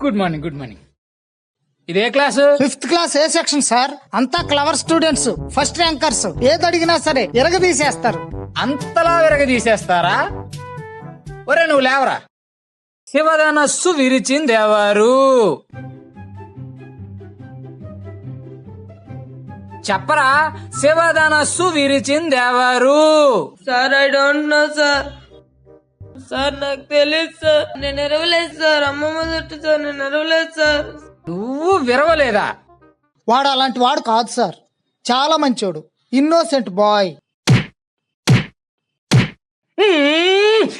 Good morning ఇదే class? 5th class ఏ section sir. అంతా clever students, first rankers. ఏది అడిగినా సరే ఎరగదీసేస్తారు. అంతలా విరగదీసేస్తారా? ఒరే నువ్వు లేవరా. శివధనస్సు విరిచిందెవరు? చెప్పరా, శివధనస్సు విరిచిందెవరు? Sir I don't know sir. Sir నాకు తెలియదు సార్. నేను ఎరవలేదు సార్. అమ్మమ్మ చుట్టూ సార్. నేను ఎరవలేదు సార్. నువ్వు విరవలేదా? వాడు అలాంటి వాడు కాదు సార్. చాలా మంచోడు, innocent boy.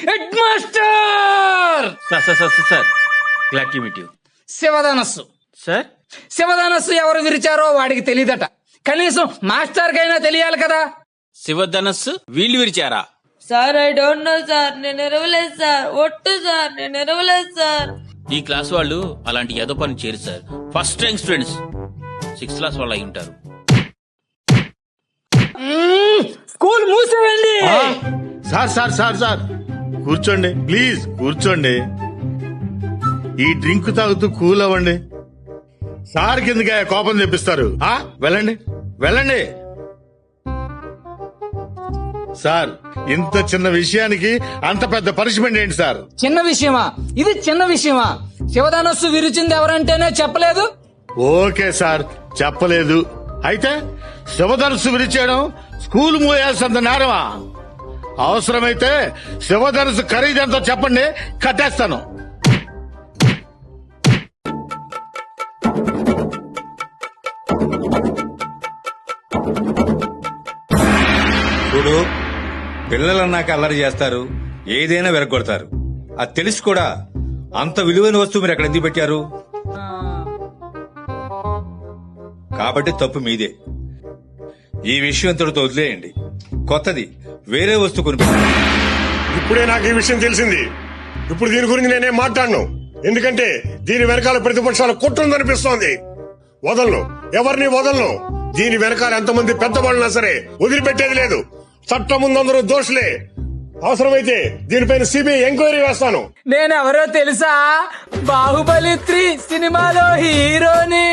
Head master sir glad to meet you. శివధనస్సు సార్, శివధనస్సు ఎవరు విరిచారో వాడికి తెలియదట. కనీసం మాస్టర్ కైనా తెలియాలి కదా. శివధనస్సు వీళ్ళు విరిచారా? Sir I don't know sir. నేను ఎరవలేదు సార్. ఒట్టు సార్. నేను ఎరవలేదు సార్. ఈ క్లాస్ వాళ్ళు అలాంటి ఏదో పని చేయరు sir. First rank students 6th class వాళ్ళు అయి ఉంటారు. స్కూల్ మూసేయండి. సార్ కూర్చోండి ప్లీజ్, కూర్చోండి. ఈ డ్రింక్ తాగుతూ కూల్ అవ్వండి. సార్ కిందకే కోపం తెప్పిస్తారు. వెళ్ళండి. సార్, ఇంత చిన్న విషయానికి అంత పెద్ద పనిష్మెంట్ ఏంటి సార్? చిన్న విషయమా? ఇది చిన్న విషయమా? శివధనస్సు విరిచింది ఎవరంటేనే చెప్పలేదు. ఓకే సార్, చెప్పలేదు. అయితే శివధనుస్సు విరిచేయడం స్కూల్ మూయాల్సినంత నేరమా? అవసరమైతే శివధనుస్సు ఖరీదెంతో చెప్పండి, కట్టేస్తాను. చూడు, పిల్లలన్నాక అల్లరి చేస్తారు, ఏదైనా వెరగొడతారు. అది తెలిసి కూడా అంత విలువైన వస్తువు మీరు ఎక్కడ ఎందుకు పెట్టారు? కాబట్టి తప్పు మీదే. ఈ విషయం ఇంతటితో వదిలేయండి. కొత్తది వేరే వస్తువు కొనిపెట్టండి. ఇప్పుడే నాకు ఈ విషయం తెలిసింది. ఇప్పుడు దీని గురించి నేనేం మాట్లాడను. ఎందుకంటే దీని వెనకాల ప్రతిపక్షాల కుట్రుందనిపిస్తోంది. వదలను, ఎవరిని వదలను. దీని వెనకాల ఎంతమంది పెద్దవాళ్ళున్నా సరే వదిలిపెట్టేది లేదు. చట్టం ముందందరూ దోషులే. అవసరమైతే దీనిపైన సిబిఐ ఎంక్వైరీ వేస్తాను. నేనెవరో తెలుసా? బాహుబలి 3 సినిమాలో హీరోని.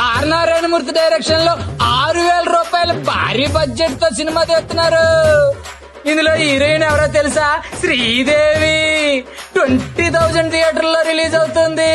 ఆర్ నారాయణమూర్తి డైరెక్షన్ లో 6,000 రూపాయల భారీ బడ్జెట్ తో సినిమా తీస్తున్నారు. ఇందులో హీరోయిన్ ఎవరో తెలుసా? శ్రీదేవి. 20,000 థియేటర్లో రిలీజ్ అవుతుంది.